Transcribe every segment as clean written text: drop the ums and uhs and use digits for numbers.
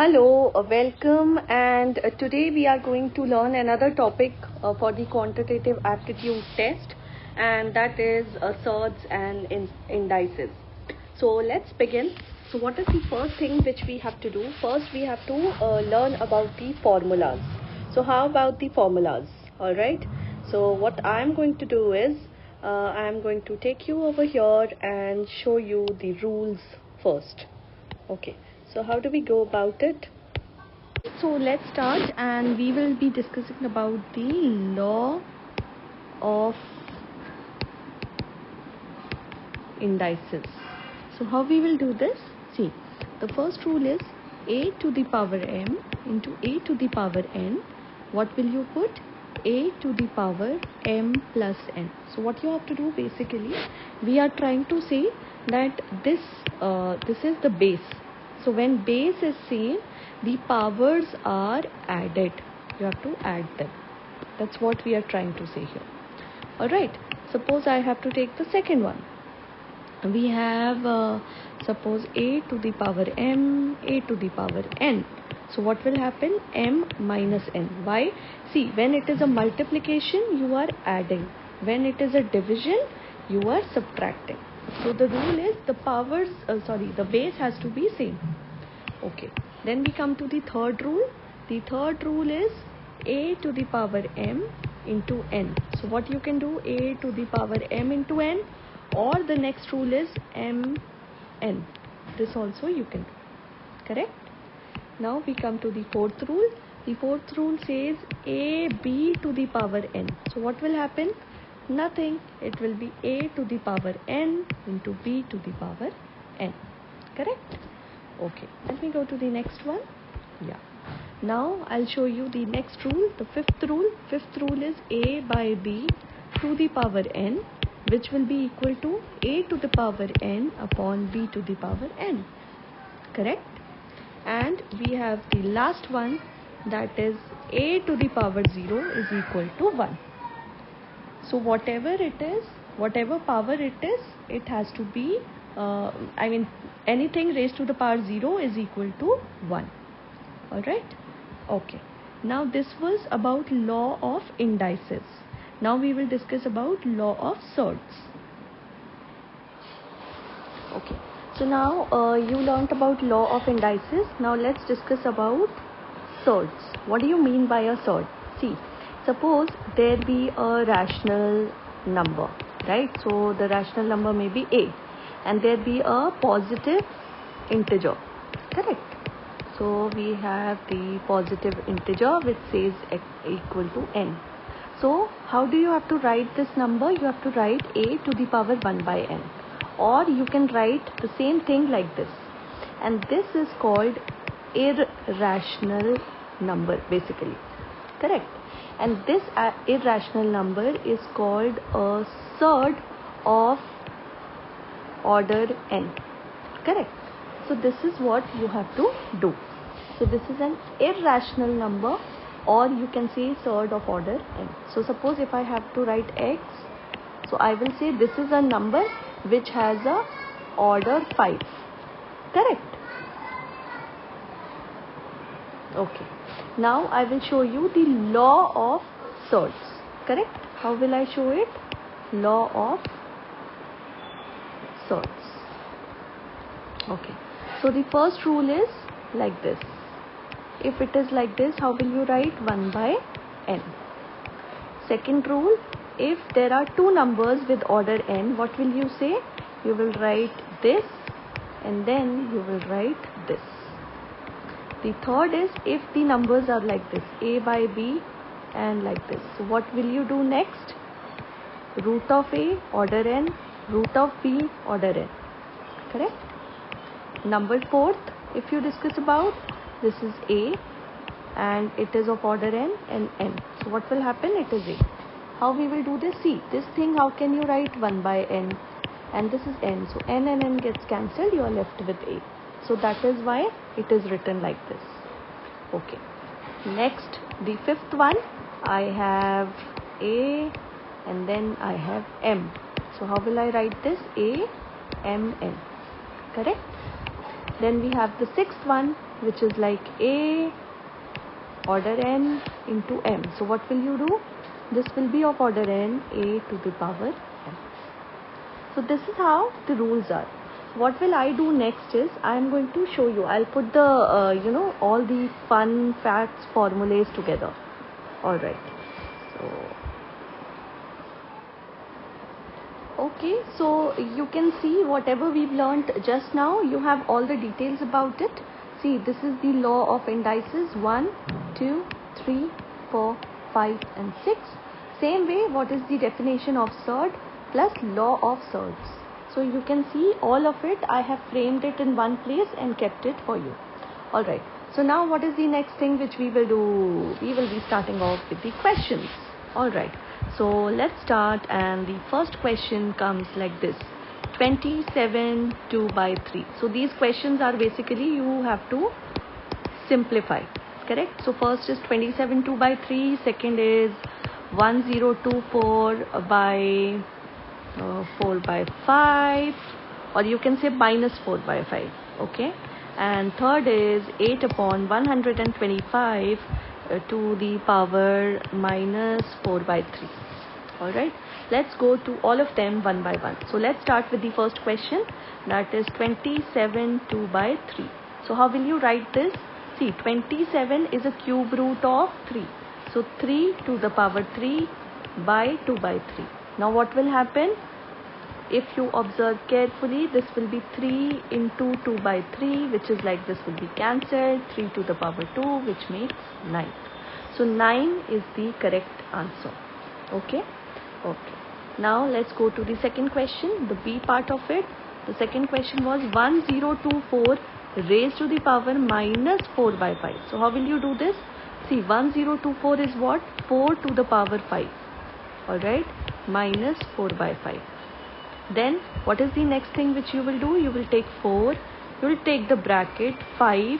Hello, welcome, and today we are going to learn another topic for the quantitative aptitude test, and that is surds and indices. So let's begin. So what is the first thing which we have to do? First we have to learn about the formulas. So how about the formulas? Alright, so what I am going to do is I am going to take you over here and show you the rules first. Okay, so how do we go about it? So let's start, and we will be discussing about the law of indices. So how we will do this? See, the first rule is a to the power m into a to the power n. What will you put? A to the power m plus n. So what you have to do, basically we are trying to say that this is the base. So when base is same, the powers are added. You have to add them. That's what we are trying to say here. Alright, suppose I have to take the second one. We have suppose a to the power m, a to the power n. So what will happen? M minus n. Why? See, when it is a multiplication, you are adding. When it is a division, you are subtracting. So the rule is the base has to be same. Okay. Then we come to the third rule. The third rule is a to the power m into n. So what you can do? A to the power m into n, or the next rule is m n. This also you can do. Correct? Now we come to the fourth rule. The fourth rule says a b to the power n. So what will happen? Nothing. It will be a to the power n into b to the power n. Correct? Okay. Let me go to the next one. Yeah. Now I'll show you the next rule, the fifth rule. Fifth rule is a by b to the power n, which will be equal to a to the power n upon b to the power n. Correct? And we have the last one, that is a to the power 0 is equal to 1. So whatever it is, whatever power it is, it has to be anything raised to the power 0 is equal to 1. Alright? Okay. Now this was about law of indices. Now we will discuss about law of surds. Okay. So now you learnt about law of indices. Now let's discuss about surds. What do you mean by a surd? See, suppose there be a rational number, right? So the rational number may be a, and there be a positive integer. Correct? So we have the positive integer which says equal to n. So how do you have to write this number? You have to write a to the power 1 by n. Or you can write the same thing like this. And this is called irrational number, basically. Correct? And this irrational number is called a surd of order n. Correct? So this is what you have to do. So this is an irrational number, or you can say surd of order n. So suppose if I have to write x, so I will say this is a number which has a order 5. Correct? Okay. Now I will show you the law of surds. Correct? How will I show it? Law of surds. Okay. So the first rule is like this. If it is like this, how will you write 1 by n? Second rule, if there are two numbers with order n, what will you say? You will write this and then you will write this. The third is if the numbers are like this, a by b and like this. So what will you do next? Root of a, order n, root of b, order n. Correct? Number fourth, if you discuss about, this is a and it is of order n and n. So what will happen? It is a. How we will do this? See, this thing, how can you write 1 by n? And this is n. So n and n gets cancelled, you are left with a. So that is why it is written like this. Okay. Next, the fifth one, I have a and then I have m. So how will I write this? A, m, n. Correct? Then we have the sixth one, which is like a order n into m. So what will you do? This will be of order n, a to the power m. So this is how the rules are. What will I do next is I am going to show you. I'll put the all the fun facts formulas together. All right. So okay, so you can see whatever we've learned just now, you have all the details about it. See, this is the law of indices 1, 2, 3, 4, 5 and 6. Same way, what is the definition of surd plus law of surds. So you can see all of it. I have framed it in one place and kept it for you. Alright, so now what is the next thing which we will do? We will be starting off with the questions. Alright, so let's start, and the first question comes like this. 27 2 by 3. So these questions are basically you have to simplify, correct? So first is 27 2 by 3, second is 1024 by 4 by 5, or you can say minus 4 by 5, okay? And third is 8 upon 125 to the power minus 4 by 3. Alright, let's go to all of them one by one. So let's start with the first question, that is 27 2 by 3. So how will you write this? See, 27 is a cube root of 3. So 3 to the power 3 by 2 by 3. Now what will happen? If you observe carefully, this will be 3 into 2 by 3, which is like this will be cancelled. 3 to the power 2, which makes 9. So 9 is the correct answer. Okay? Okay. Now let's go to the second question, the B part of it. The second question was 1024 raised to the power minus 4 by 5. So how will you do this? See, 1024 is what? 4 to the power 5. Alright, minus 4 by 5. Then what is the next thing which you will do? You will take 4, you will take the bracket 5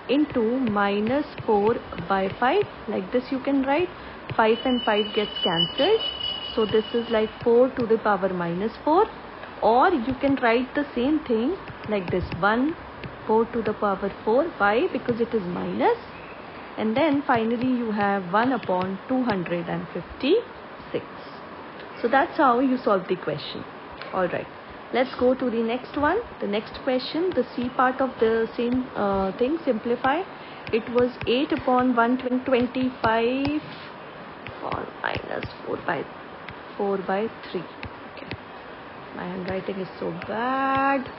into minus 4 by 5. Like this you can write. 5 and 5 gets cancelled. So this is like 4 to the power minus 4. Or you can write the same thing like this. 1, 4 to the power 4. Why? Because it is minus. And then finally you have 1 upon 256. So that's how you solve the question. Alright, let's go to the next one. The next question, the C part of the same thing, simplify. It was 8 upon 125 or minus 4 by 3. Okay, my handwriting is so bad.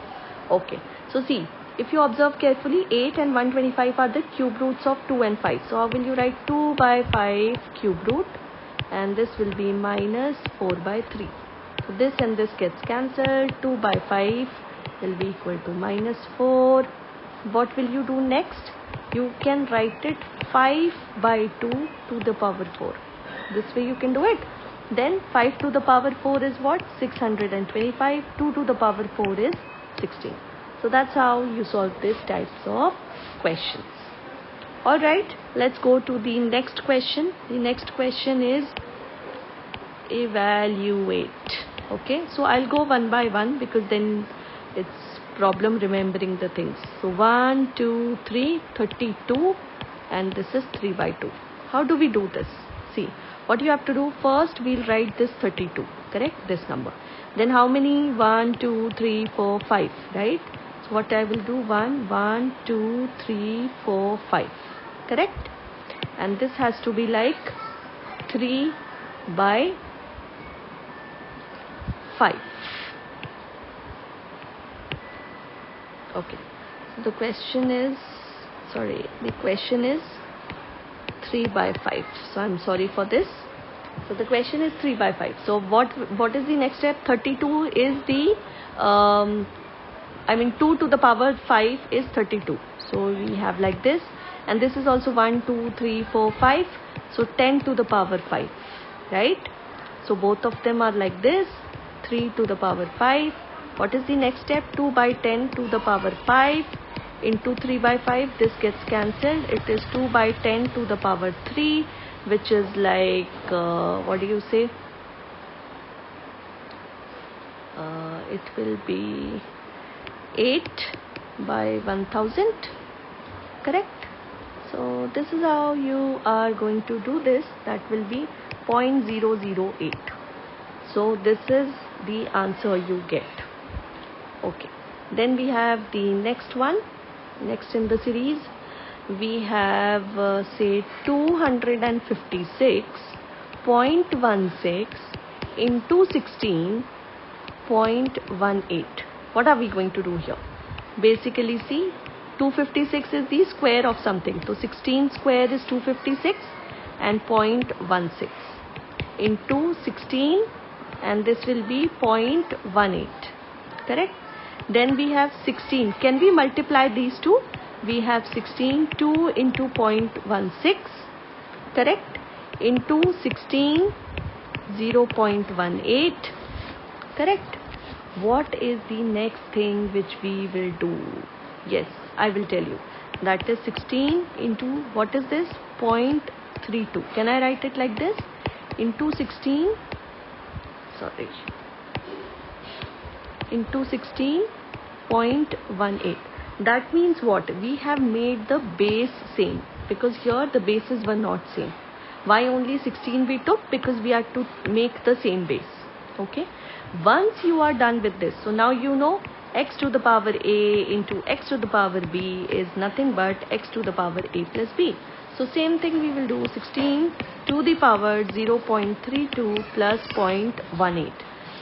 Okay, so see, if you observe carefully, 8 and 125 are the cube roots of 2 and 5. So how will you write 2 by 5 cube root? And this will be minus 4 by 3. So this and this gets cancelled. 2 by 5 will be equal to minus 4. What will you do next? You can write it 5 by 2 to the power 4. This way you can do it. Then 5 to the power 4 is what? 625. 2 to the power 4 is 16. So that's how you solve these types of questions. Alright, let's go to the next question. The next question is evaluate. Okay, so I'll go one by one because then it's problem remembering the things. So 1, 2, 3, 32, and this is 3 by 2. How do we do this? See, what you have to do first, we'll write this 32, correct? This number. Then how many? 1, 2, 3, 4, 5, right? So what I will do, 1, 2, 3, 4, 5, correct? And this has to be like 3 by 5. Okay, so the question is 3 by 5. So I'm sorry for this. So the question is 3 by 5. So what is the next step? 32 is the 2 to the power 5 is 32. So we have like this, and this is also 1, 2, 3, 4, 5. So 10 to the power 5, right? So both of them are like this. 3 to the power 5. What is the next step? 2 by 10 to the power 5 into 3 by 5. This gets cancelled. It is 2 by 10 to the power 3, which is like, what do you say? It will be 8 by 1000. correct? So this is how you are going to do this. That will be 0.008. So this is the answer you get. Okay, then we have the next one. Next in the series we have say 256.16 into 16.18. What are we going to do here? Basically, see, 256 is the square of something. So 16 square is 256 and 0.16 into 16, and this will be 0.18. Correct? Then we have 16. Can we multiply these two? We have 16, 2 into 0.16, correct, into 16, 0.18, correct. What is the next thing which we will do? Yes, I will tell you. That is 16 into, what is this? 0.32. Can I write it like this? Into 16, sorry, into 16.18. That means what? We have made the base same, because here the bases were not same. Why only 16 we took? Because we had to make the same base. Okay. Once you are done with this, so now you know x to the power a into x to the power b is nothing but x to the power a plus b. So same thing we will do, 16 to the power 0.32 plus 0.18.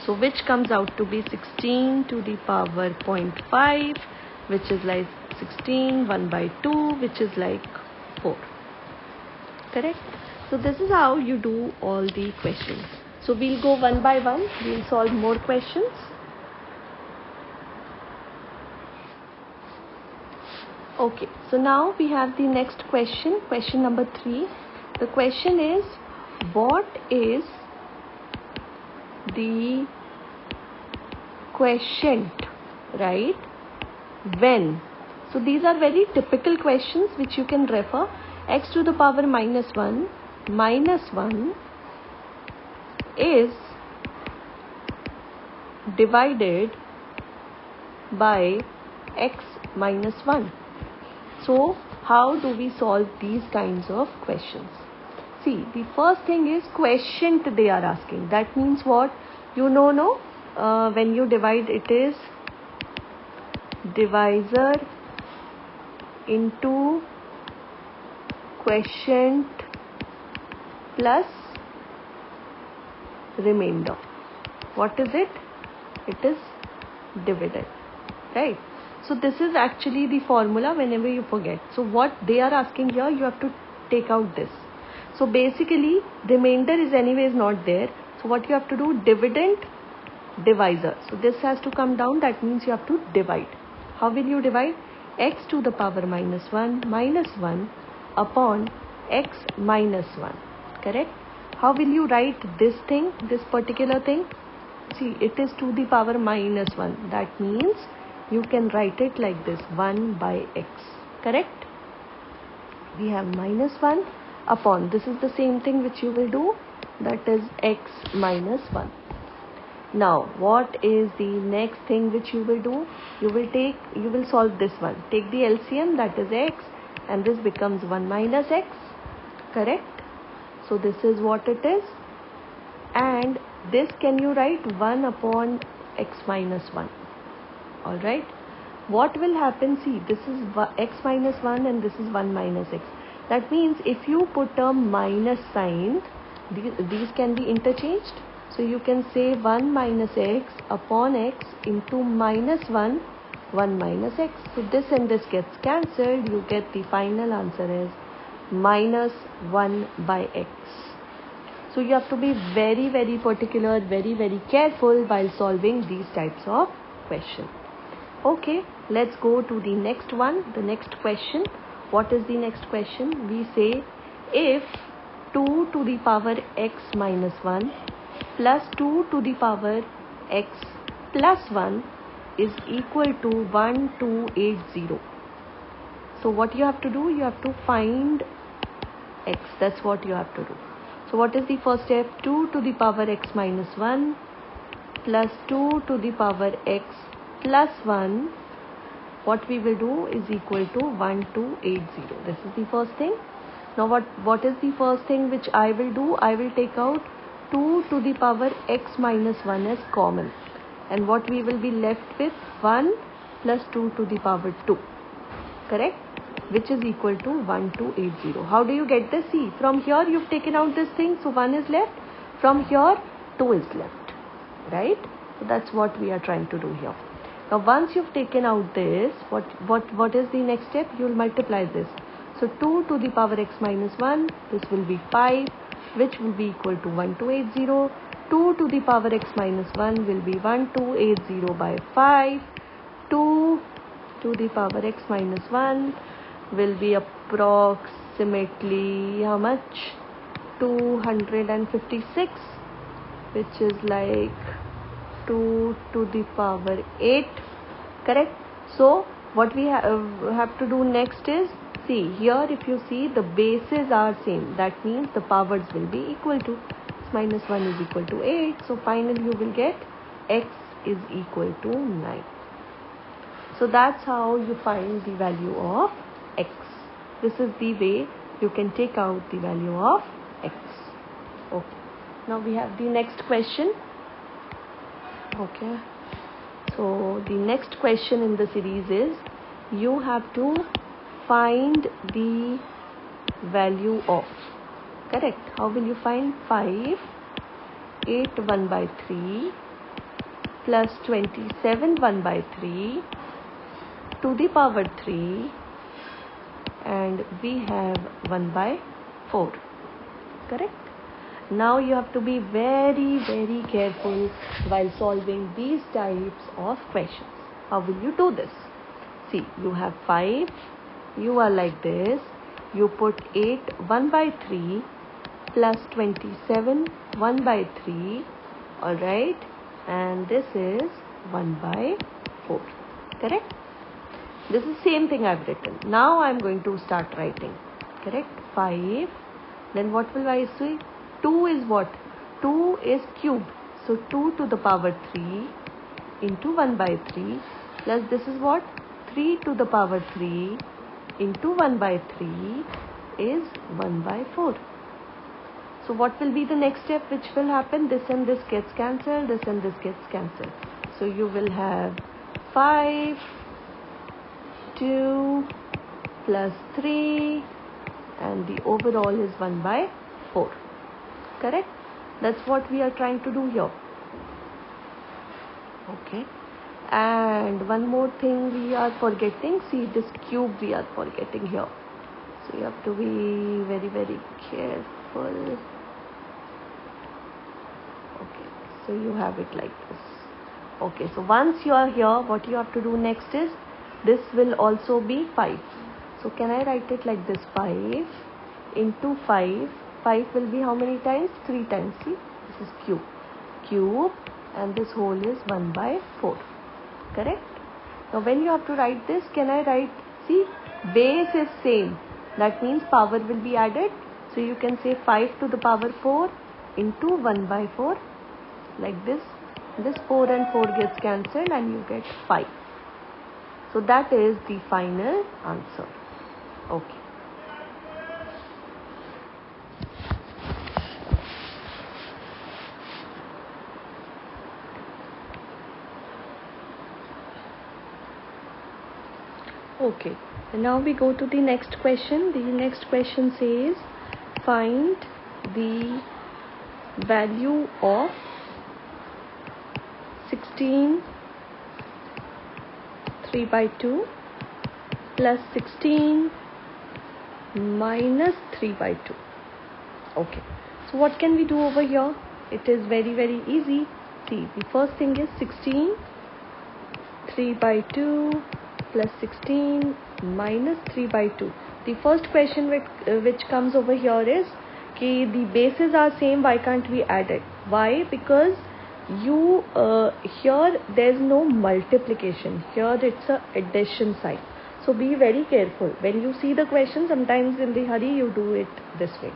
So which comes out to be 16 to the power 0.5, which is like 16, 1 by 2, which is like 4. Correct? So this is how you do all the questions. So we'll go one by one. We'll solve more questions. Okay, so now we have the next question, question number 3. The question is, what is the quotient, right, when? So these are very typical questions which you can refer. X to the power minus 1 is divided by x minus 1. So how do we solve these kinds of questions? See, the first thing is quotient they are asking. That means what? You know, no? When you divide, it is divisor into quotient plus remainder. What is it? It is dividend, right? So this is actually the formula whenever you forget. So what they are asking here, you have to take out this. So basically remainder is anyways not there. So what you have to do, dividend divisor. So this has to come down. That means you have to divide. How will you divide? X to the power minus 1 upon x minus 1. Correct? How will you write this thing, this particular thing? See, it is to the power minus 1. That means you can write it like this, 1 by x. Correct? We have minus 1 upon. This is the same thing which you will do. That is x minus 1. Now, what is the next thing which you will do? You will solve this one. Take the LCM, that is x, and this becomes 1 minus x. Correct? So this is what it is. And this can you write 1 upon x minus 1. Alright. What will happen? See, this is x minus 1 and this is 1 minus x. That means if you put a minus sign, these can be interchanged. So you can say 1 minus x upon x into minus 1, 1 minus x. So this and this gets cancelled. You get the final answer is minus 1 by x. So you have to be very, very particular, very, very careful while solving these types of questions. Okay, let's go to the next one, the next question. What is the next question? We say if 2 to the power x minus 1 plus 2 to the power x plus 1 is equal to 1280. So what you have to do? You have to find x. That's what you have to do. So what is the first step? 2 to the power x minus 1 plus 2 to the power x plus 1 what we will do is equal to 1280. This is the first thing. Now what is the first thing which I will do? I will take out 2 to the power x minus 1 as common. And what we will be left with? 1 plus 2 to the power 2. Correct? Which is equal to 1280. How do you get this? See, from here you've taken out this thing, so 1 is left. From here 2 is left. Right? So that's what we are trying to do here. Now once you've taken out this, what is the next step? You will multiply this. So 2 to the power x minus 1, this will be 5, which will be equal to 1280. 2 to the power x minus 1 will be 1280 by 5. 2 to the power x minus 1 will be approximately how much? 256, which is like 2 to the power 8. Correct? So what we have to do next is, see here, if you see the bases are same, that means the powers will be equal to minus 1 is equal to 8. So finally you will get x is equal to 9. So that's how you find the value of x. This is the way you can take out the value of x. Okay. Now we have the next question. Okay. So the next question in the series is, you have to find the value of. Correct. How will you find? 5, 8 1 by 3 plus 27 1 by 3 to the power 3, and we have 1 by 4. Correct? Now you have to be very, very careful while solving these types of questions. How will you do this? See, you have 5, you are like this, you put 8 1 by 3 plus 27 1 by 3, alright, and this is 1 by 4. Correct? This is same thing I've written. Now I'm going to start writing. Correct? 5. Then what will I say? 2 is what? 2 is cube. So 2 to the power 3 into 1 by 3 plus this is what? 3 to the power 3 into 1 by 3 is 1 by 4. So what will be the next step which will happen? This and this gets cancelled, this and this gets cancelled. So you will have 5, 2 plus 3, and the overall is 1 by 4. Correct? That's what we are trying to do here. Okay. And one more thing we are forgetting. See, this cube we are forgetting here. So you have to be very, very careful. Okay. So you have it like this. Okay. So once you are here, what you have to do next is, this will also be 5. So can I write it like this? 5 into 5. 5 will be how many times? 3 times. See, this is cube. Cube, and this whole is 1 by 4. Correct? Now when you have to write this, can I write? See, base is same. That means power will be added. So you can say 5 to the power 4 into 1 by 4. Like this. This 4 and 4 gets cancelled and you get 5. So that is the final answer. Okay. Okay. And now we go to the next question. The next question says, find the value of 16 3 by 2 plus 16 minus 3 by 2. Okay. So what can we do over here? It is very, very easy. See, the first thing is 16 3 by 2 plus 16 minus 3 by 2. The first question which comes over here is, okay, the bases are same, why can't we add it? Why? Because you here there's no multiplication. Here it's a addition sign. So be very careful. When you see the question, sometimes in the hurry you do it this way.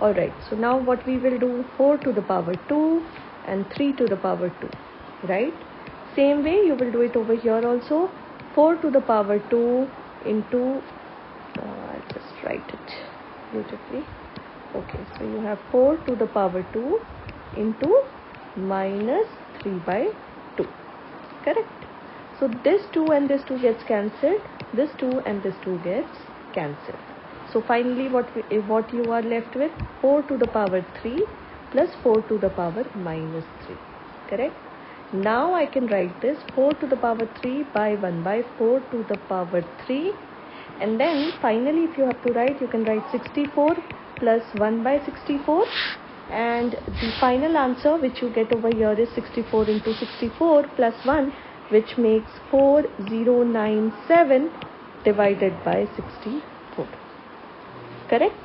Alright, so now what we will do, 4 to the power 2 and 3 to the power 2. Right? Same way you will do it over here also. 4 to the power 2 into, I'll just write it beautifully. Okay, so you have 4 to the power 2 into minus 3 by 2, correct? So this 2 and this 2 gets cancelled, this 2 and this 2 gets cancelled. So finally what you are left with, 4 to the power 3 plus 4 to the power minus 3, correct? Now I can write this 4 to the power 3 by 1 by 4 to the power 3, and then finally if you have to write, you can write 64 plus 1 by 64, and the final answer which you get over here is 64 into 64 plus 1, which makes 4097 divided by 64, correct?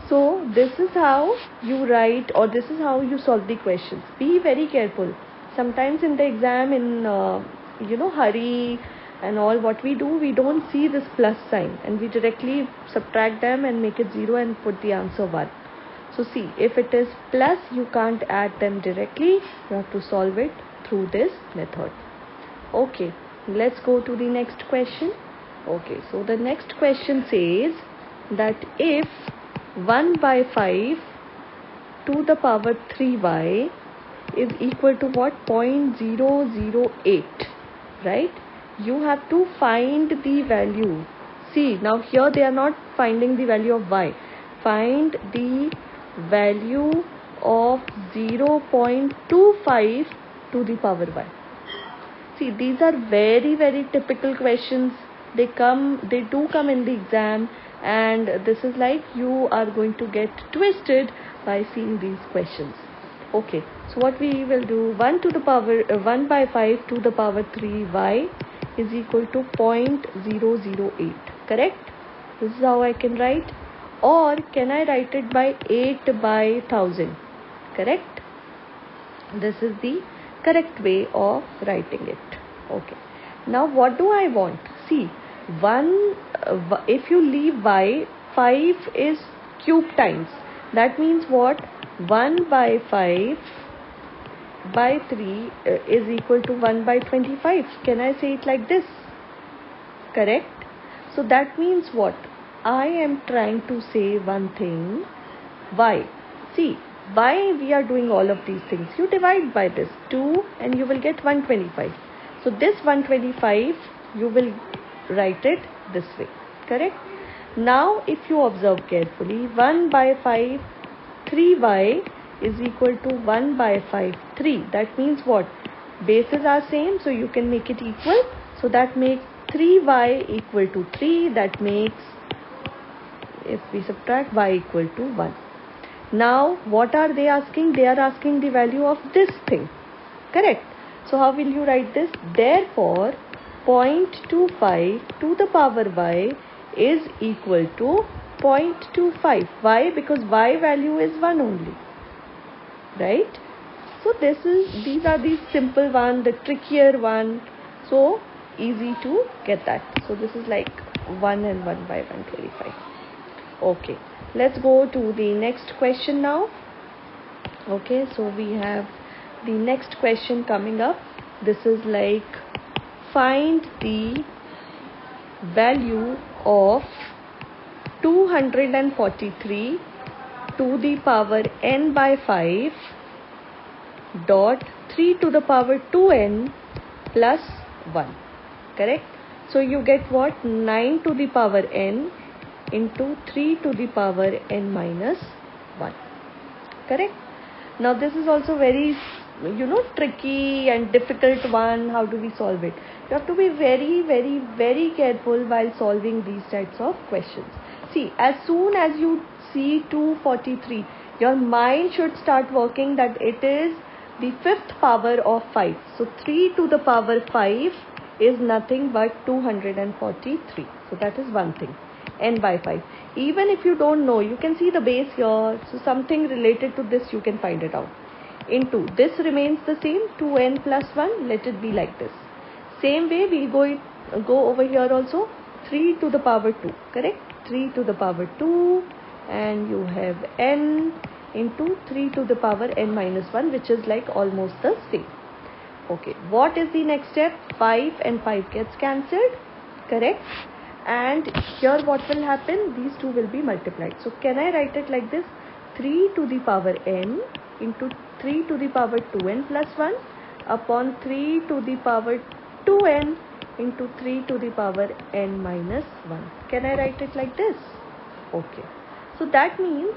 So this is how you write, or this is how you solve the questions. Be very careful. Sometimes in the exam, in hurry and all, what we do, we don't see this plus sign and we directly subtract them and make it 0 and put the answer 1. So see, if it is plus, you can't add them directly, you have to solve it through this method. Okay, let's go to the next question. Okay, so the next question says that if 1 by 5 to the power 3y is equal to what? 0.008, right? You have to find the value. See, now here they are not finding the value of y. Find the value of 0.25 to the power y. See, these are very, very typical questions. They do come in the exam, and this is like you are going to get twisted by seeing these questions. Okay, so what we will do, 1 by 5 to the power 3y is equal to 0.008, correct? This is how I can write. Or can I write it by 8 by 1000, correct? This is the correct way of writing it. Okay, now what do I want? See, if you leave y, 5 is cube times. That means what? 1 by 5 by 3 is equal to 1 by 25. Can I say it like this? Correct? So that means what? I am trying to say one thing. Why? See, why we are doing all of these things? You divide by this 2 and you will get 125. So this 125, you will write it this way, correct? Now if you observe carefully, 1 by 5 3y is equal to 1 by 5 3. That means what? Bases are same, so you can make it equal. So that makes 3y equal to 3. That makes, if we subtract, y equal to 1. Now what are they asking? They are asking the value of this thing, correct? So how will you write this? Therefore 0.25 to the power y is equal to 0.25. Why? Because y value is 1 only, right? So these are the simple one, the trickier one. So easy to get that. So this is like 1 and 1 by 125. Okay, let's go to the next question now. Okay, so we have the next question coming up. This is like, find the value of 243 to the power n by 5 dot 3 to the power 2n plus 1, correct? So you get what? 9 to the power n into 3 to the power n minus 1, correct? Now this is also very tricky and difficult one. How do we solve it? You have to be very, very, very careful while solving these types of questions. See, as soon as you see 243, your mind should start working that it is the fifth power of 5. So 3 to the power 5 is nothing but 243. So that is one thing. N by 5. Even if you don't know, you can see the base here. So something related to this you can find it out. Into this remains the same, 2n plus 1. Let it be like this. Same way we'll go over here also. 3 to the power 2, correct? 3 to the power 2, and you have n into 3 to the power n minus 1, which is like almost the same. Okay, what is the next step? 5 and 5 gets cancelled, correct? And here what will happen? These two will be multiplied. So can I write it like this? 3 to the power n into 3 to the power 2n plus 1 upon 3 to the power 2n into 3 to the power n minus 1. Can I write it like this? Okay. So that means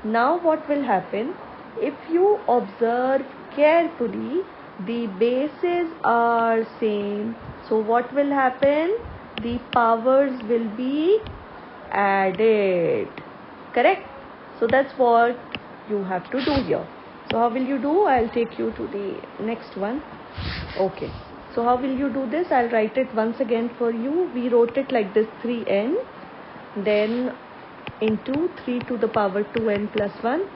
now what will happen? If you observe carefully, the bases are same. So what will happen? The powers will be added. Correct? So that's what you have to do here. So how will you do? I'll take you to the next one. Okay. So how will you do this? I'll write it once again for you. We wrote it like this: 3n, then into 3 to the power 2n plus 1.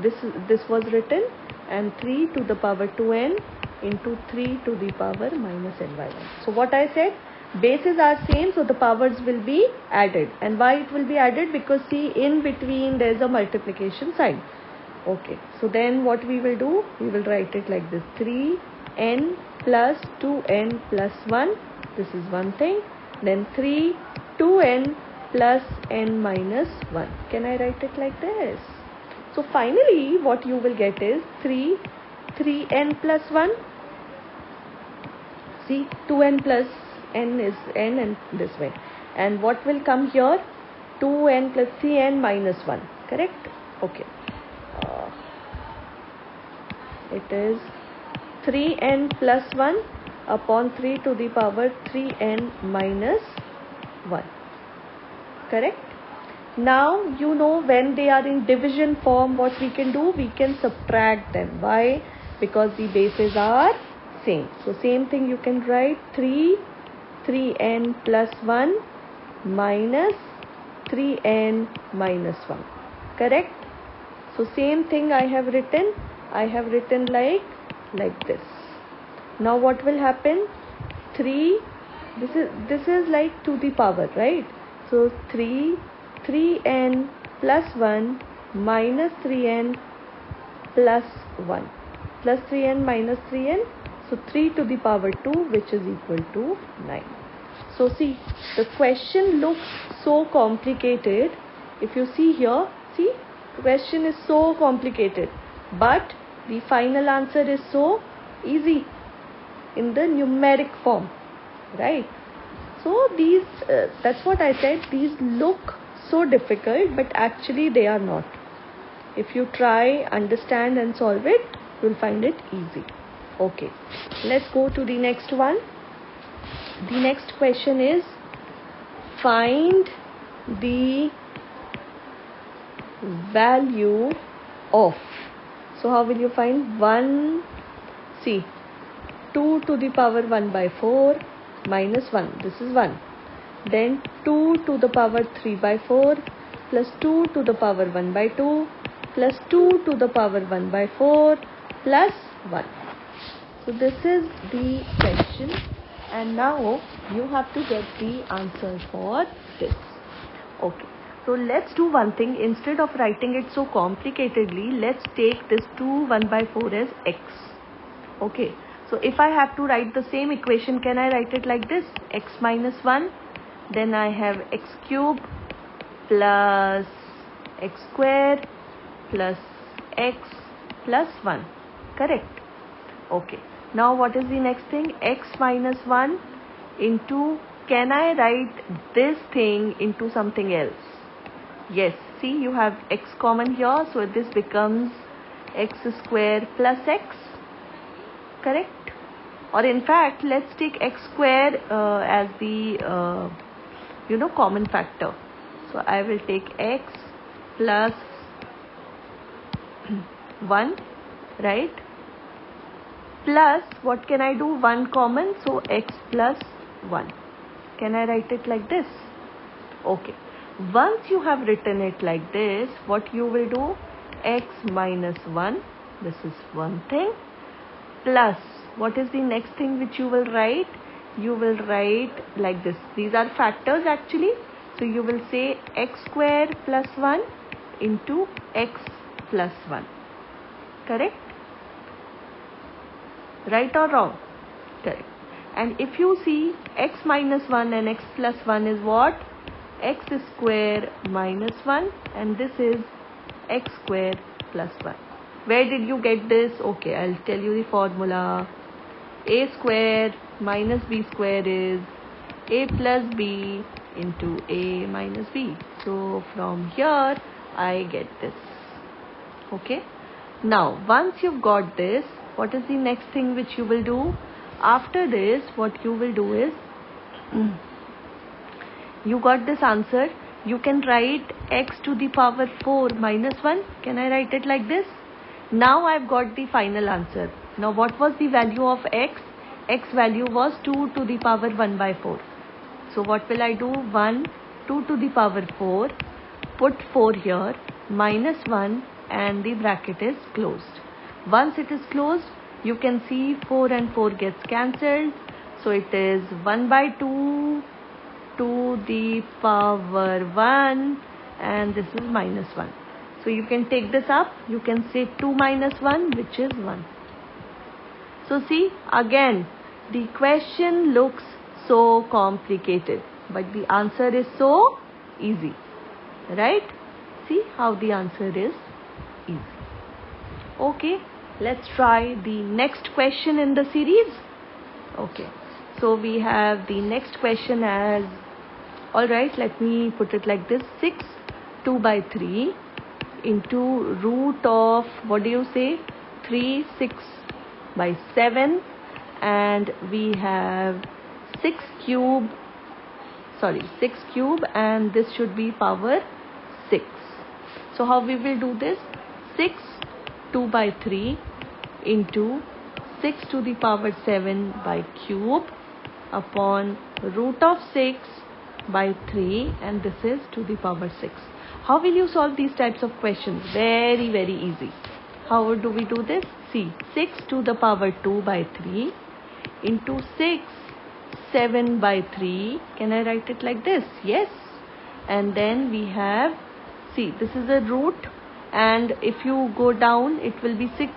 This was written, and 3 to the power 2n into 3 to the power minus n by 1. So what I said, bases are same, so the powers will be added. And why it will be added? Because see, in between there is a multiplication sign. Okay, so then what we will do? We will write it like this: 3n plus 2n plus 1. This is one thing. Then 3 2n plus n minus 1. Can I write it like this? So finally what you will get is 3n plus 1. See, 2n plus n is n and this way. And what will come here? 2n plus 3n minus 1. Correct? Okay. It is 3n plus 1 upon 3 to the power 3n minus 1. Correct? Now you know when they are in division form, what we can do? We can subtract them. Why? Because the bases are same. So same thing you can write: 3n plus 1 minus 3n minus 1. Correct? So same thing I have written. I have written like this. Now what will happen? 3, this is like to the power, right? So 3n plus 1 minus 3n plus 1 plus 3n minus 3n. So 3 to the power 2, which is equal to 9. So see, the question looks so complicated. If you see here, see, the question is so complicated, but the final answer is so easy in the numeric form, right? So these, that's what I said, these look so difficult, but actually they are not. If you try, understand and solve it, you'll find it easy. Okay, let's go to the next one. The next question is, find the value of. So how will you find 1? See, 2 to the power 1 by 4 minus 1. This is 1. Then 2 to the power 3 by 4 plus 2 to the power 1 by 2 plus 2 to the power 1 by 4 plus 1. So this is the question, and now you have to get the answer for this. Okay, so let's do one thing. Instead of writing it so complicatedly, let's take this 2 1 by 4 as x. Okay, so if I have to write the same equation, can I write it like this? X minus 1, then I have x cube plus x square plus x plus 1. Correct? Okay. Now what is the next thing? X minus 1 into, can I write this thing into something else? Yes. See, you have x common here, so this becomes x square plus x. Correct? Or in fact, let's take x square as the common factor. So I will take x plus 1, right? Plus, what can I do? 1 common, so x plus 1. Can I write it like this? Okay. Once you have written it like this, what you will do? X minus 1, this is one thing, plus, what is the next thing which you will write? You will write like this. These are factors actually. So you will say x square plus 1 into x plus 1. Correct? Right or wrong? Correct. And if you see x minus 1 and x plus 1 is what? X square minus 1, and this is x square plus 1. Where did you get this? Okay, I'll tell you the formula. A square minus b square is a plus b into a minus b. So from here I get this. Okay. Now once you've got this, what is the next thing which you will do? After this, what you will do is, you got this answer. You can write x to the power 4 minus 1. Can I write it like this? Now I've got the final answer. Now what was the value of x? X value was 2 to the power 1 by 4. So what will I do? 1, 2 to the power 4, put 4 here, minus 1, and the bracket is closed. Once it is closed, you can see 4 and 4 gets cancelled. So it is 1 by 2 to the power 1, and this is minus 1. So you can take this up. You can say 2 minus 1, which is 1. So see, again, the question looks so complicated, but the answer is so easy, right? See how the answer is easy. Okay, let's try the next question in the series. Okay, so we have the next question as, alright, let me put it like this: 6 2 by 3 into root of, what do you say, 3 6 by 7, and we have 6 cube, and this should be power 6. So how we will do this? 6 2 by 3 into 6 to the power 7 by cube upon root of 6 by 3, and this is to the power 6. How will you solve these types of questions? Very, very easy. How do we do this? See, 6 to the power 2 by 3 into 6 7 by 3. Can I write it like this? Yes. And then we have, see, this is a root, and if you go down, it will be 6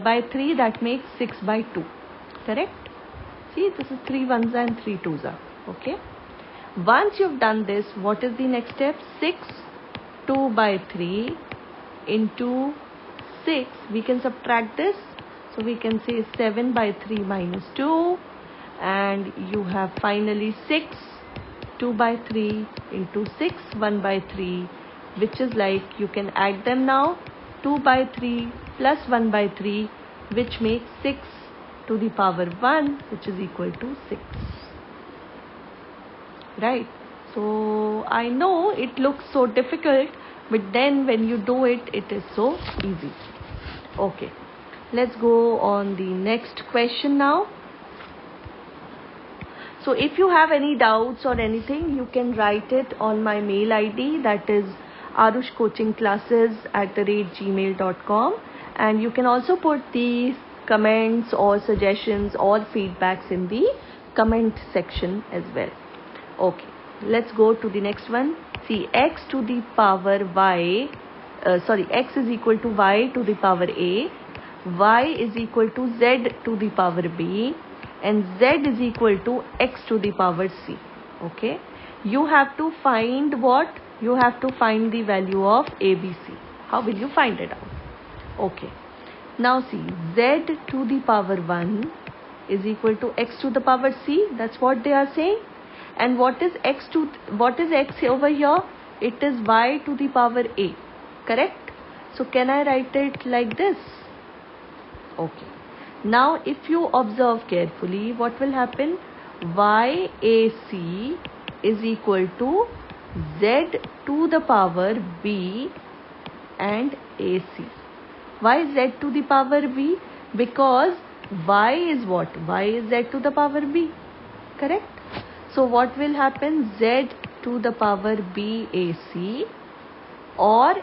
by 3, that makes 6 by 2. Correct? See, this is 3 ones and 3 twos are. Okay. Once you've done this, what is the next step? 6 2 by 3 into 6. We can subtract this. So we can say 7 by 3 minus 2. And you have finally 6 2 by 3 into 6 1 by 3, which is like, you can add them now. 2 by 3 plus 1 by 3, which makes 6 to the power 1, which is equal to 6. Right? So I know it looks so difficult, but then when you do it, it is so easy. Okay, let's go on the next question now. So if you have any doubts or anything, you can write it on my mail ID, that is arushcoachingclasses@gmail.com, and you can also put the comments or suggestions or feedbacks in the comment section as well. Okay, let's go to the next one. See, x to the power y, x is equal to y to the power a, y is equal to z to the power b, and z is equal to x to the power c. Okay, you have to find what? You have to find the value of ABC. How will you find it out? Okay, now see, z to the power 1 is equal to x to the power c. That's what they are saying. And what is x over here? It is y to the power a. Correct? So can I write it like this? Okay. Now if you observe carefully, what will happen? YAC is equal to z to the power b and AC. Why z to the power b? Because y is what? Y is z to the power b. Correct? So what will happen? Z to the power BAC, or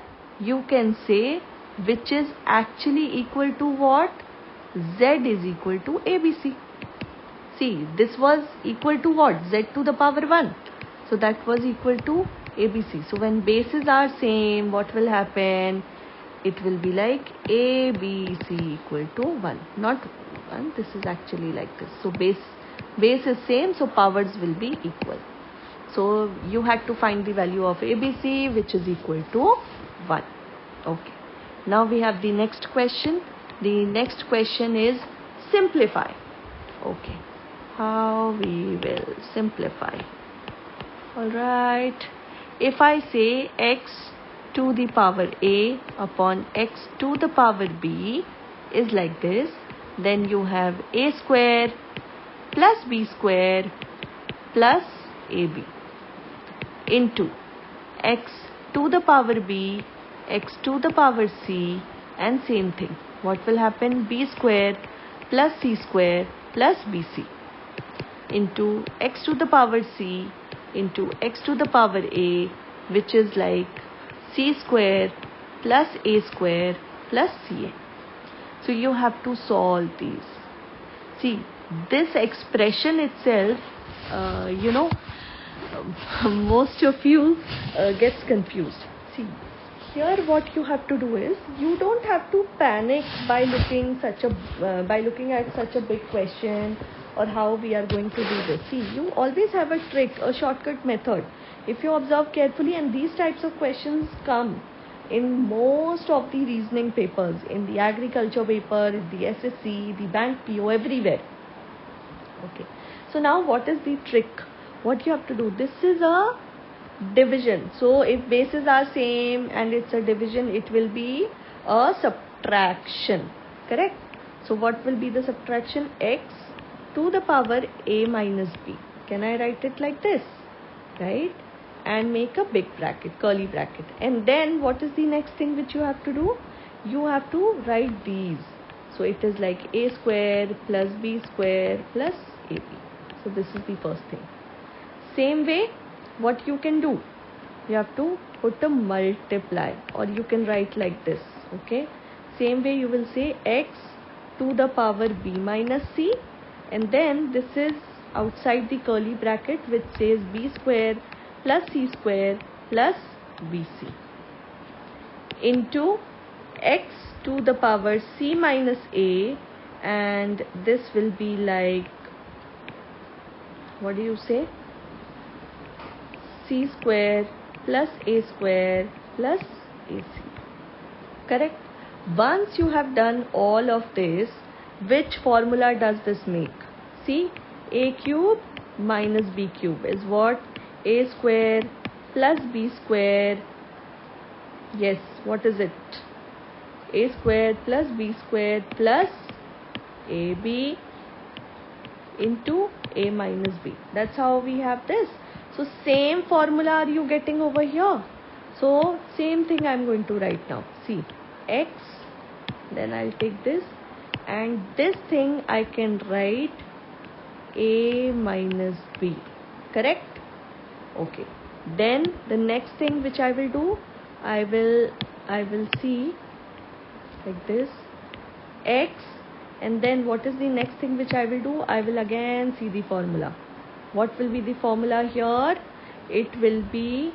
you can say, which is actually equal to what? Z is equal to ABC. See, this was equal to what? Z to the power 1. So that was equal to ABC. So when bases are same, what will happen? It will be like ABC equal to 1. Not 1. This is actually like this. So base is same, so powers will be equal. So you had to find the value of ABC, which is equal to 1. Okay. Now we have the next question. The next question is simplify. Okay. How we will simplify. Alright. If I say x to the power a upon x to the power b is like this, then you have a square plus b square plus ab into x to the power b, x to the power c, and same thing. What will happen? B square plus c square plus bc into x to the power c into x to the power a, which is like c square plus a square plus ca. So you have to solve these. See, this expression itself, most of you gets confused. See, here what you have to do is, you don't have to panic by looking at such a big question or how we are going to do this. See, you always have a trick, a shortcut method. If you observe carefully, and these types of questions come in most of the reasoning papers, in the agriculture paper, the SSC, the bank PO, everywhere. Okay. So now what is the trick? What you have to do? This is a division. So if bases are same and it's a division, it will be a subtraction. Correct? So what will be the subtraction? X to the power a minus b. Can I write it like this? Right? And make a big bracket, curly bracket. And then what is the next thing which you have to do? You have to write these. So it is like a square plus b square plus ab. So this is the first thing. Same way, what you can do? You have to put a multiply, or you can write like this. Okay. Same way you will say x to the power b minus c, and then this is outside the curly bracket which says b square plus c square plus bc into x to the power c minus a, and this will be like, what do you say? C square plus a square plus ac. Correct? Once you have done all of this, which formula does this make? See, a cube minus b cube is what? A square plus b square. Yes, what is it? A square plus b square plus ab into a minus b. That's how we have this. So same formula are you getting over here? So same thing I am going to write now. See, x, then I'll take this, and this thing I can write a minus b. Correct? Okay. Then the next thing which I will do, I will see like this, x, and then what is the next thing which I will do? I will again see the formula. What will be the formula here? It will be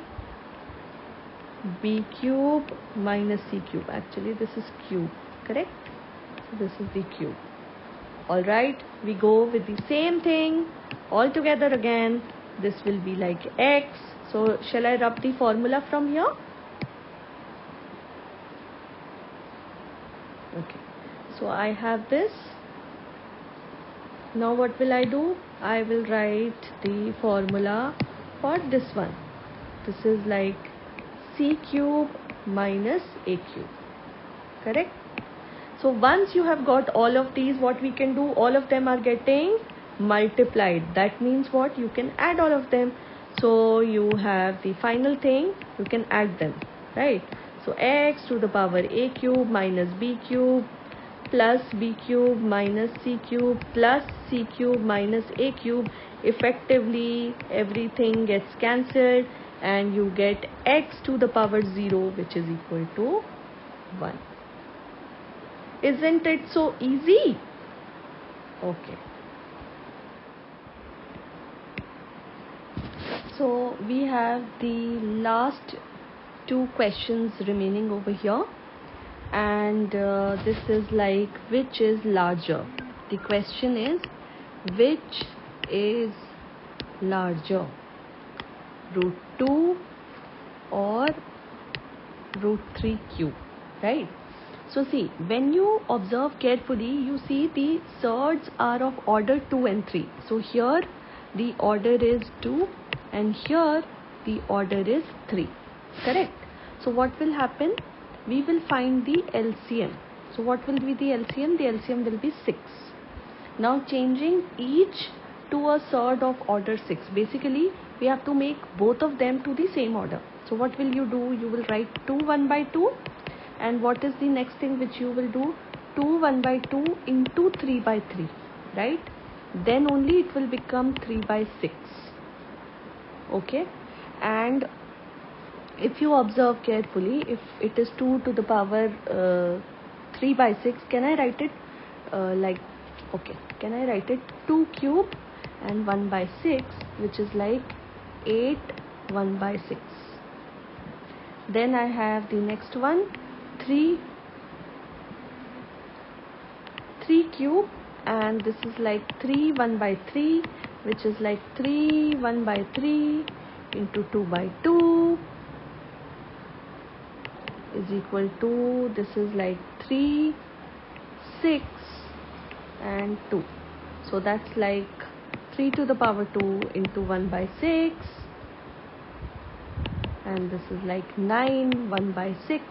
b cube minus c cube. Actually, this is cube. Correct? So this is the cube. Alright, we go with the same thing all together again. This will be like x. So shall I rub the formula from here? Okay. So I have this. Now what will I do? I will write the formula for this one. This is like c cube minus a cube. Correct? So once you have got all of these, what we can do? All of them are getting multiplied. That means what? You can add all of them. So you have the final thing, you can add them. Right? So x to the power a cube minus b cube plus b cube minus c cube plus c cube minus a cube. Effectively everything gets cancelled and you get x to the power 0, which is equal to 1. Isn't it so easy? Okay. So we have the last two questions remaining over here, and this is like, which is larger? The question is, which is larger, root 2 or root 3 cube, right? So see, when you observe carefully, you see the surds are of order 2 and 3. So here the order is 2 and here the order is 3, correct? So what will happen? We will find the LCM. So what will be the LCM? The LCM will be 6. Now changing each to a surd of order 6. Basically, we have to make both of them to the same order. So what will you do? You will write 2 1 by 2. And what is the next thing which you will do? 2 1 by 2 into 3 by 3, right? Then only it will become 3 by 6. Okay? And if you observe carefully, if it is 2 to the power 3 by 6, can I write it can I write it 2 cube and 1 by 6, which is like 8 1 by 6. Then I have the next one, 3 cube, and this is like 3 1 by 3, which is like 3 1 by 3 into 2 by 2 is equal to, this is like 3 6 and 2. So that's like 3 to the power 2 into 1 by 6, and this is like 9 1 by 6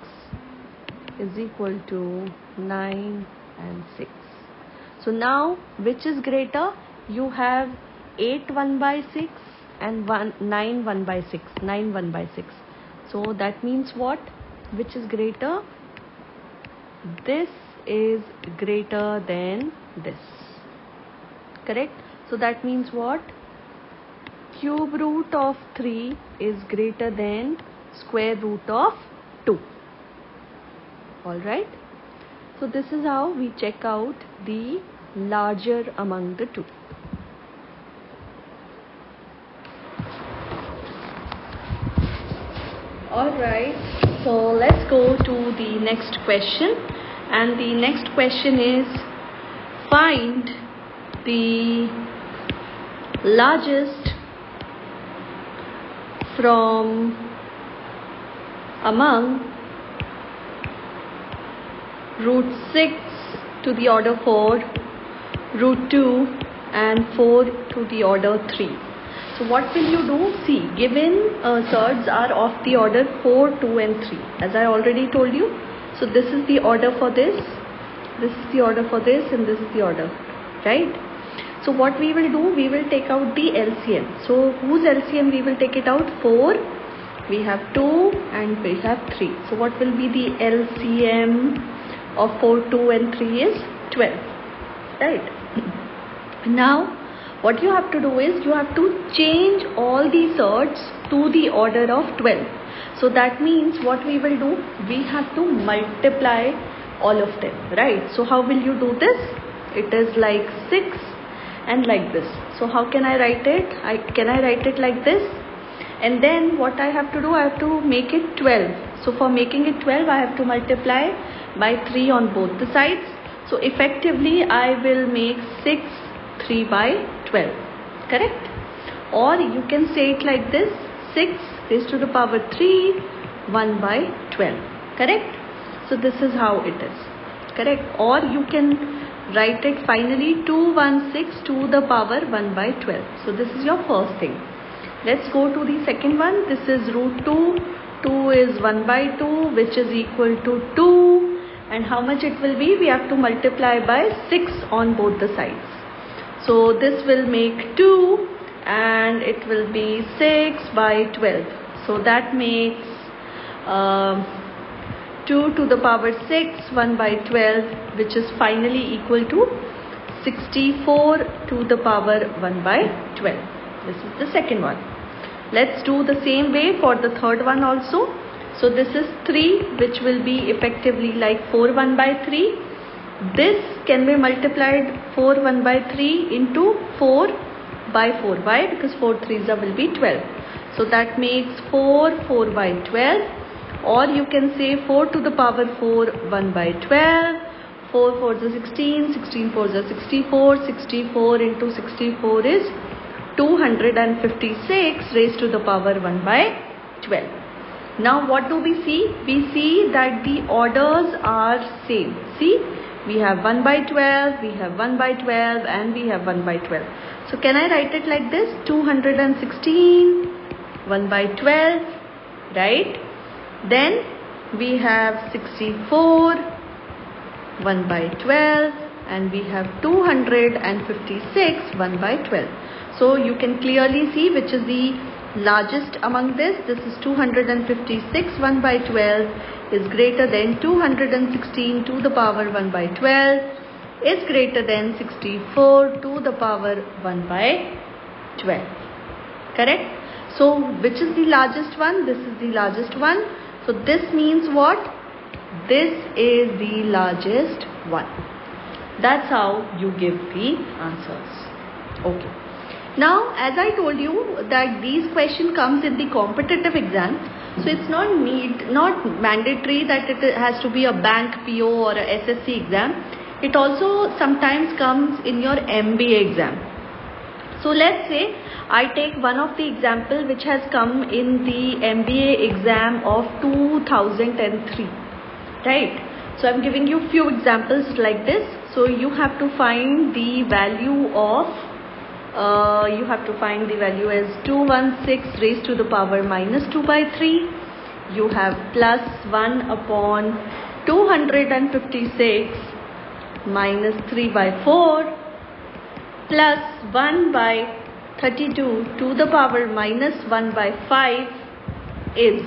is equal to 9 and 6. So now which is greater? You have 8 1 by 6 and 9 1 by 6, 9 1 by 6. So that means what? Which is greater? This is greater than this, correct? So that means what? Cube root of 3 is greater than square root of 2. Alright? So this is how we check out the larger among the two. Alright, so let's go to the next question. And the next question is, find the largest from among root 6 to the order 4, root 2 and 4 to the order 3. So what will you do? See, given surds are of the order 4, 2 and 3, as I already told you. So this is the order for this is the order for this, and this is the order, right? So what we will do, we will take out the LCM. So whose LCM we will take it out? 4, we have 2 and we have 3. So what will be the LCM of 4, 2 and 3 is 12, right? Now what you have to do is, you have to change all the surds to the order of 12. So that means what we will do, we have to multiply all of them, right? So how will you do this? It is like 6 and like this. So how can I write it? Can I write it like this? And then what I have to do, I have to make it 12. So for making it 12, I have to multiply by 3 on both the sides. So effectively I will make 6 3 by 12, correct? Or you can say it like this, 6 raised to the power 3 1 by 12, correct? So this is how it is, correct? Or you can write it finally 216 to the power 1 by 12. So this is your first thing. Let's go to the second one. This is root 2. 2 is 1 by 2, which is equal to 2. And how much it will be? We have to multiply by 6 on both the sides. So this will make 2 and it will be 6 by 12. So that makes 2 to the power 6, 1 by 12, which is finally equal to 64 to the power 1 by 12. This is the second one. Let's do the same way for the third one also. So this is 3, which will be effectively like 4 1 by 3. This can be multiplied 4 1 by 3 into 4 by 4. Why? Because 4 3s will be 12. So that makes 4 4 by 12. Or you can say 4 to the power 4 1 by 12. 4 4s are 16, 16 4s are 64, 64 into 64 is 256 raised to the power 1 by 12. Now what do we see? We see that the orders are same. See, we have 1 by 12, we have 1 by 12 and we have 1 by 12. So can I write it like this? 216, 1 by 12, right? Then we have 64, 1 by 12 and we have 256, 1 by 12. So you can clearly see which is the largest among this. This is 256, 1 by 12 is greater than 216 to the power 1 by 12 is greater than 64 to the power 1 by 12. Correct? So which is the largest one? This is the largest one. So this means what? This is the largest one. That's how you give the answers. Okay. Now, as I told you that these questions comes in the competitive exam, so it's not mandatory that it has to be a bank PO or a SSC exam. It also sometimes comes in your MBA exam. So let's say I take one of the example which has come in the MBA exam of 2003, right? So I'm giving you few examples like this. So you have to find the value of as 216 raised to the power minus 2 by 3. You have plus 1 upon 256 minus 3 by 4 plus 1 by 32 to the power minus 1 by 5 is.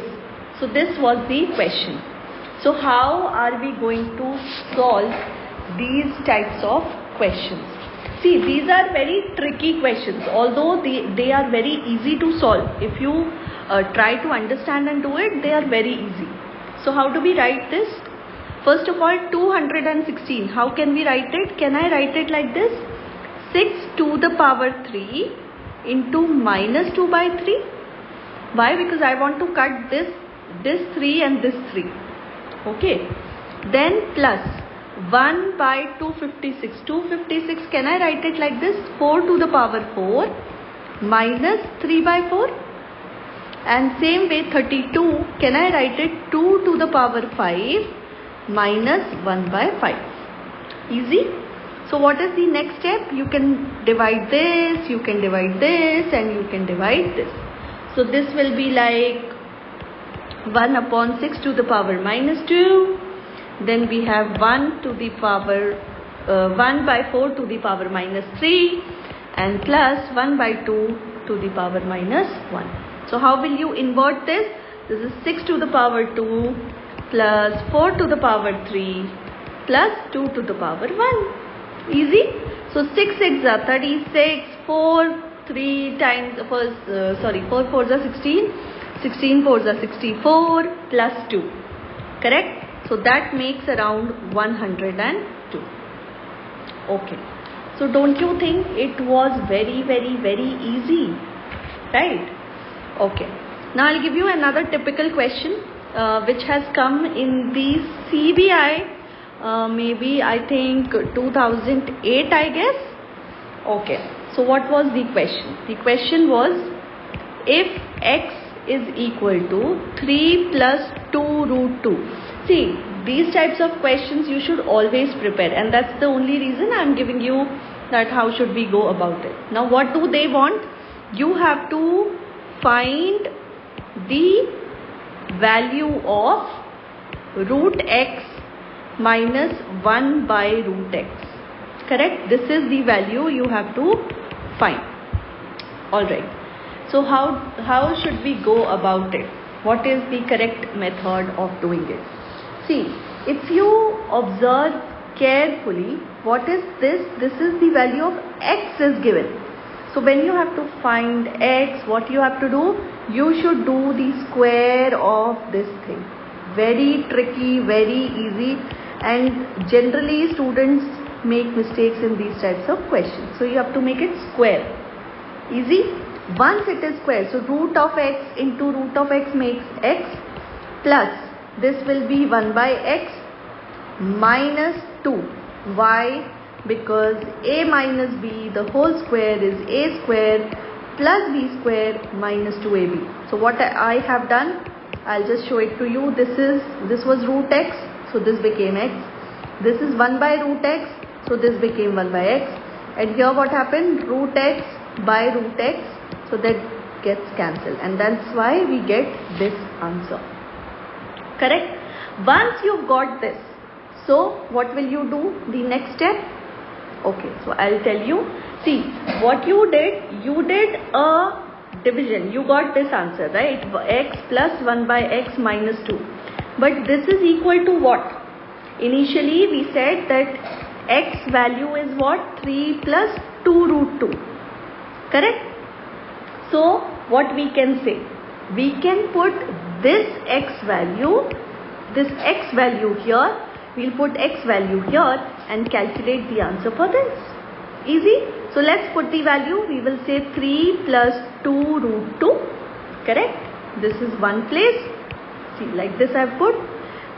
So this was the question. So how are we going to solve these types of questions? See, these are very tricky questions, although they are very easy to solve. If you try to understand and do it, they are very easy. So how do we write this? First of all, 216. How can we write it? Can I write it like this? 6 to the power 3 into minus 2 by 3. Why? Because I want to cut this 3 and this 3. Okay. Then plus 1 by 256. 256, can I write it like this? 4 to the power 4 minus 3 by 4. And same way 32, can I write it 2 to the power 5 minus 1 by 5. Easy. So what is the next step? You can divide this, you can divide this and you can divide this. So this will be like 1 upon 6 to the power minus 2. Then we have 1 to the power 1 by 4 to the power minus 3 and plus 1 by 2 to the power minus 1. So how will you invert this? This is 6 to the power 2 plus 4 to the power 3 plus 2 to the power 1. Easy. So 6 6 are 36, 4 3 times 4 4s are 16, 16 4s are 64 plus 2. Correct? So that makes around 102. Okay. So don't you think it was very easy? Right? Okay. Now I'll give you another typical question which has come in the CBI maybe I think 2008 I guess. Okay. So what was the question? The question was, if x is equal to 3 plus 2 root 2. See, these types of questions you should always prepare, and that's the only reason I'm giving you that how should we go about it. Now what do they want? You have to find the value of root x minus 1 by root x. Correct? This is the value you have to find. Alright. So how should we go about it? What is the correct method of doing it? See, if you observe carefully, what is this? This is the value of x is given. So when you have to find x, what you have to do? You should do the square of this thing. Very tricky, very easy, and generally students make mistakes in these types of questions. So you have to make it square. Easy. Once it is square, so root of x into root of x makes x plus this will be 1 by x minus 2. Why? Because a minus b, the whole square, is a square plus b square minus 2ab. So what I have done, I'll just show it to you. This was root x, so this became x. This is 1 by root x, so this became 1 by x. And here what happened? Root x by root x, so that gets cancelled, and that's why we get this answer. Correct? Once you've got this, so what will you do? The next step? Okay, so I'll tell you. See, what you did a division. You got this answer, right? X plus 1 by x minus 2. But this is equal to what? Initially we said that x value is what? 3 plus 2 root 2. Correct? So what we can say? We can put this x value here. We'll put x value here and calculate the answer for this. Easy. So let's put the value. We will say 3 plus 2 root 2. Correct? This is one place. See, like this I've put.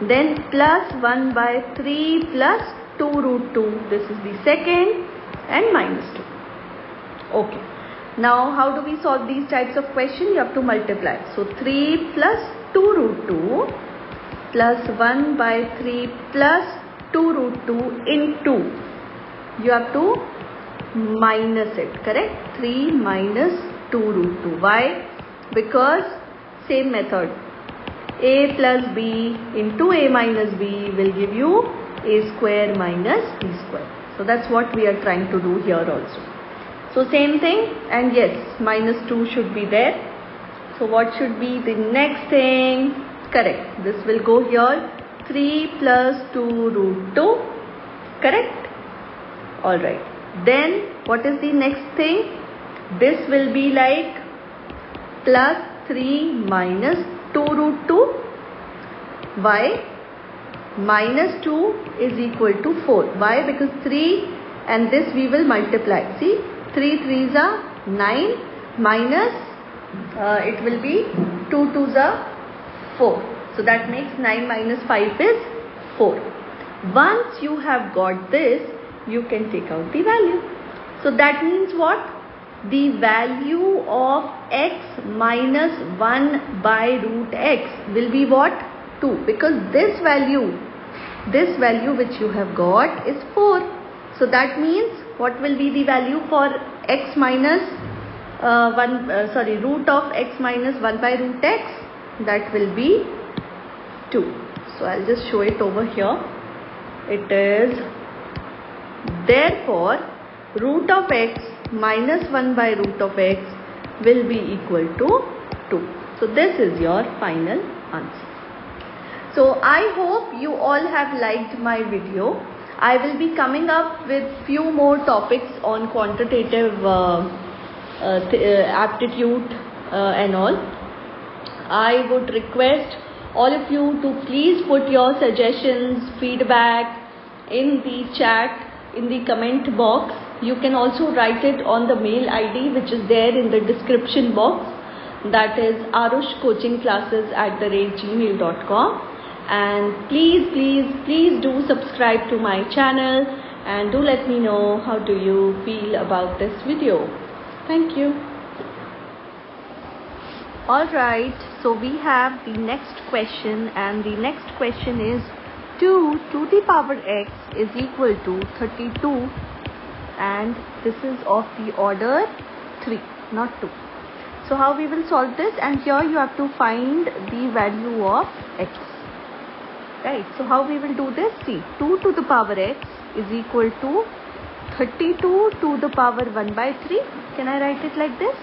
Then plus 1 by 3 plus 2 root 2. This is the second, and minus 2. Okay. Now how do we solve these types of questions? You have to multiply. So 3 plus 2 root 2 plus 1 by 3 plus 2 root 2 into, you have to minus it, correct? 3 minus 2 root 2. Why? Because same method. A plus b into a minus b will give you a square minus b square. So that's what we are trying to do here also. So same thing, and yes, minus 2 should be there. So what should be the next thing? Correct. This will go here. 3 plus 2 root 2. Correct? Alright. Then what is the next thing? This will be like plus 3 minus 2 root 2. Why? Minus 2 is equal to 4. Why? Because 3 and this we will multiply. See? 3 3s are 9 minus it will be 2 2s are 4. So that makes 9 minus 5 is 4. Once you have got this, you can take out the value. So that means what? The value of x minus 1 by root x will be what? 2. Because this value which you have got is 4. So that means what will be the value for x minus root of x minus 1 by root x? That will be 2. So I'll just show it over here. It is therefore root of x minus 1 by root of x will be equal to 2. So this is your final answer. So I hope you all have liked my video. I will be coming up with few more topics on quantitative aptitude and all. I would request all of you to please put your suggestions, feedback in the chat, in the comment box. You can also write it on the mail ID which is there in the description box. That is arushcoachingclasses@gmail.com. And please do subscribe to my channel and do let me know how do you feel about this video. Thank you. Alright, so we have the next question, and the next question is 2 to the power x is equal to 32, and this is of the order 3, not 2. So how we will solve this? And here you have to find the value of x. Right, so how we will do this? See, 2 to the power x is equal to 32 to the power 1 by 3. Can I write it like this?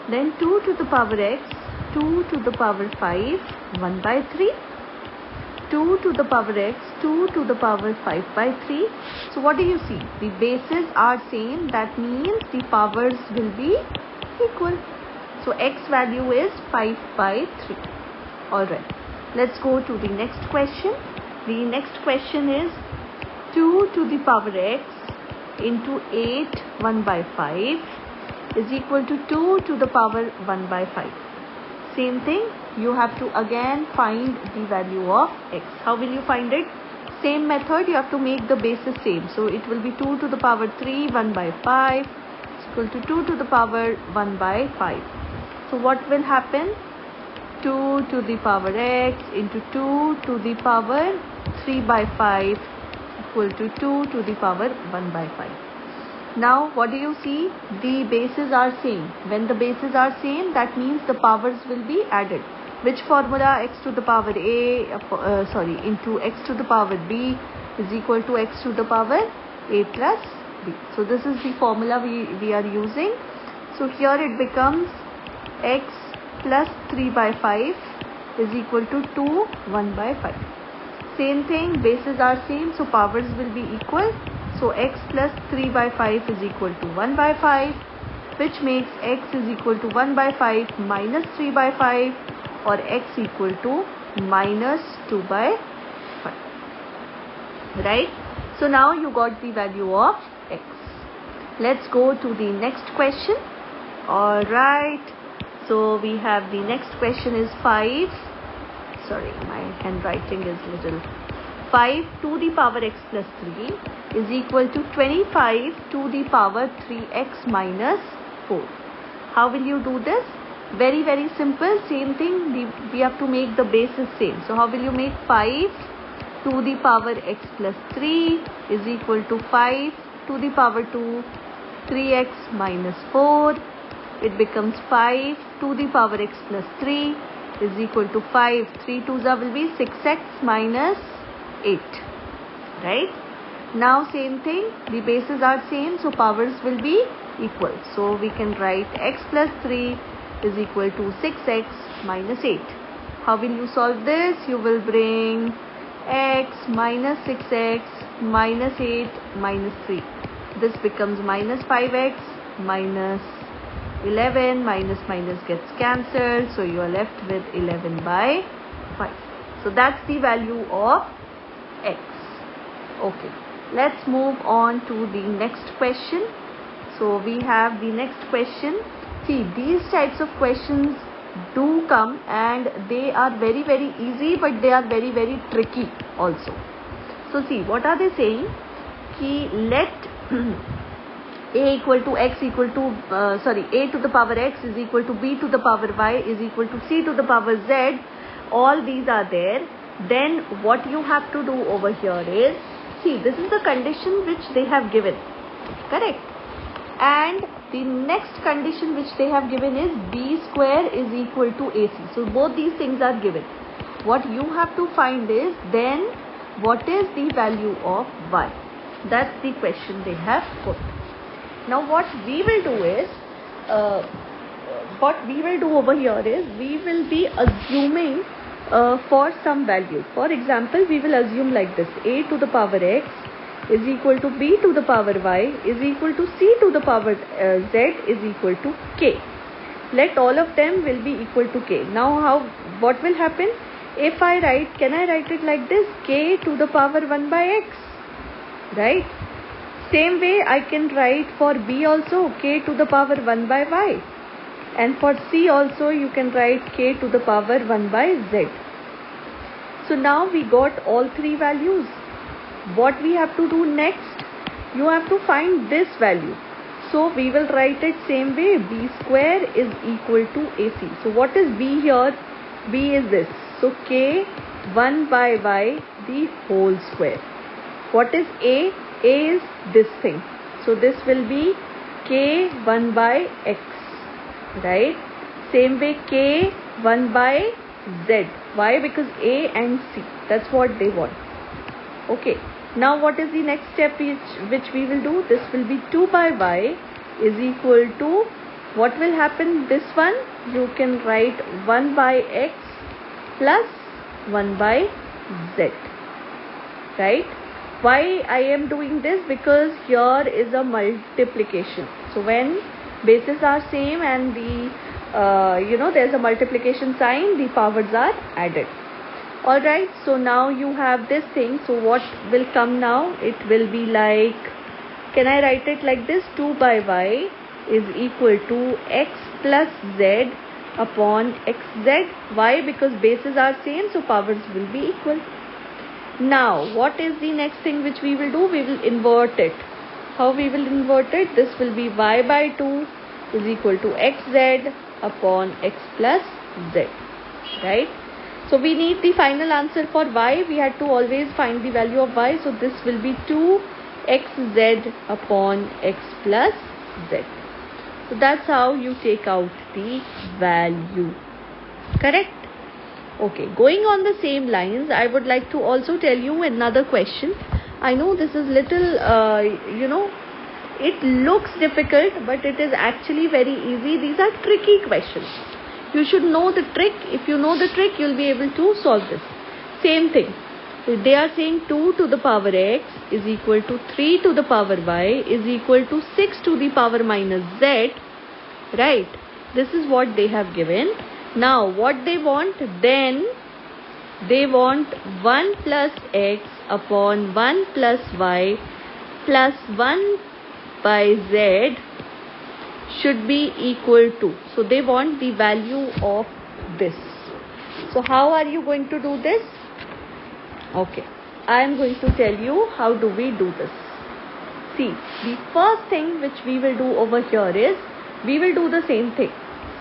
Then 2 to the power x, 2 to the power 5, 1 by 3. 2 to the power x, 2 to the power 5 by 3. So what do you see? The bases are same. That means the powers will be equal. So x value is 5 by 3. Alright. Let's go to the next question. The next question is 2 to the power x into 8 1 by 5 is equal to 2 to the power 1 by 5. Same thing, you have to again find the value of x. How will you find it? same method, you have to make the bases same. So it will be 2 to the power 3, 1 by 5 is equal to 2 to the power 1 by 5. So what will happen? 2 to the power x into 2 to the power 3 by 5 equal to 2 to the power 1 by 5. Now what do you see? The bases are same. When the bases are same, that means the powers will be added. Which formula? X to the power a into x to the power b is equal to x to the power a plus b. So this is the formula we are using. So here it becomes x plus 3 by 5 is equal to 2 1 by 5. Same thing, bases are same, so powers will be equal. So x plus 3 by 5 is equal to 1 by 5, which makes x is equal to 1 by 5 minus 3 by 5, or x equal to minus 2 by 5. Right? So now you got the value of x. Let's go to the next question. Alright. So we have the next question is 5. Sorry, my handwriting is little. 5 to the power x plus 3 is equal to 25 to the power 3x minus 4. How will you do this? Very simple. Same thing, we have to make the bases same. So how will you make 5 to the power x plus 3 is equal to 5 to the power 2 3x minus 4. It becomes 5 to the power x plus 3 is equal to 5. 3 2s will be 6x minus 8. Right? Now same thing, the bases are same, so powers will be equal. So we can write x plus 3 is equal to 6x minus 8. How will you solve this? You will bring x minus 6x minus 8 minus 3. This becomes minus 5x minus 11, minus gets cancelled, so you are left with 11 by 5. So that's the value of x. Okay, let's move on to the next question. So we have the next question. See, these types of questions do come and they are very easy, but they are very tricky also. So see, what are they saying? Ki let a equal to x equal to a to the power x is equal to b to the power y is equal to c to the power z. All these are there. Then what you have to do over here is, see, this is the condition which they have given, correct? And the next condition which they have given is b square is equal to ac. So both these things are given. What you have to find is then what is the value of y. That's the question they have put. Now what we will do is, over here is, we will be assuming for some value. For example, we will assume like this: a to the power x is equal to b to the power y is equal to c to the power z is equal to k. Let all of them will be equal to k. Now what will happen? If I write, can I write it like this? K to the power 1 by x, right? Same way I can write for b also k to the power 1 by y, and for c also you can write k to the power 1 by z. So now we got all three values. What we have to do next? You have to find this value. So we will write it same way: b square is equal to ac. So what is b here? B is this. So k 1 by y the whole square. What is a? A is this thing. So this will be k 1 by x, right? Same way k 1 by z. Why? Because a and c. That's what they want. Okay. Now what is the next step which we will do? This will be 2 by y is equal to, what will happen? This one you can write 1 by x plus 1 by z, right? Why I am doing this? Because here is a multiplication. So when bases are same and the there's a multiplication sign, the powers are added. Alright, so now you have this thing. So what will come now? It will be like, can I write it like this? 2 by y is equal to x plus z upon xz. Why? Because bases are same, so powers will be equal. Now what is the next thing which we will do? We will invert it. How we will invert it? This will be y by 2 is equal to xz upon x plus z, right? So we need the final answer for y. We had to always find the value of y. So this will be 2xz upon x plus z. So that's how you take out the value. Correct? Okay, going on the same lines, I would like to also tell you another question. I know this is little, it looks difficult, but it is actually very easy. These are tricky questions. You should know the trick. If you know the trick, you'll be able to solve this. Same thing. They are saying 2 to the power x is equal to 3 to the power y is equal to 6 to the power minus z. Right? This is what they have given. Now what they want? Then they want 1 plus x upon 1 plus y plus 1 by z should be equal to. So they want the value of this. So how are you going to do this? Okay, I am going to tell you how do we do this. See, the first thing which we will do over here is, we will do the same thing.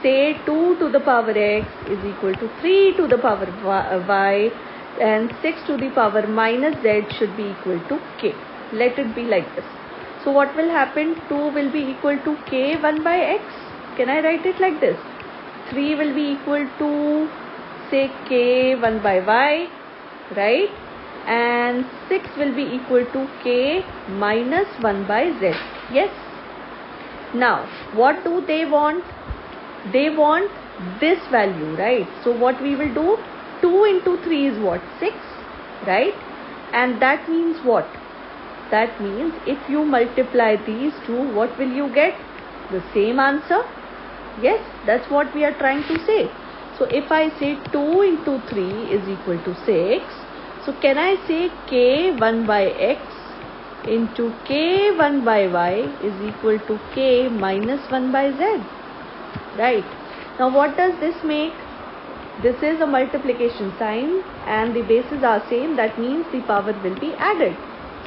Say 2 to the power x is equal to 3 to the power y and 6 to the power minus z should be equal to k. Let it be like this. So what will happen? 2 will be equal to k 1 by x. Can I write it like this? 3 will be equal to, say, k 1 by y, right? And 6 will be equal to k minus 1 by z. Yes? Now, what do they want? They want this value, right? So what we will do? 2 into 3 is what? 6, right? And that means what? That means if you multiply these two, what will you get? The same answer. Yes, that's what we are trying to say. So if I say 2 into 3 is equal to 6, so can I say k 1 by x into k 1 by y is equal to k minus 1 by z? Right. Now what does this make? This is a multiplication sign and the bases are same. That means the power will be added.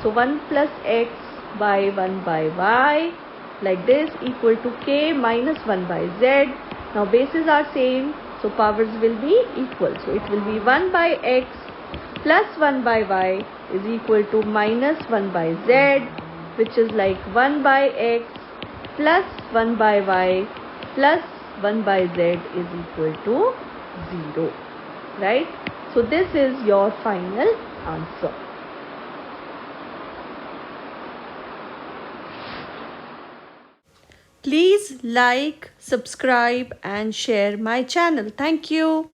So 1 plus x by 1 by y like this equal to k minus 1 by z. Now bases are same, so powers will be equal. So it will be 1 by x plus 1 by y is equal to minus 1 by z, which is like 1 by x plus 1 by y plus 1 by z is equal to 0. Right? So this is your final answer. Please like, subscribe and share my channel. Thank you.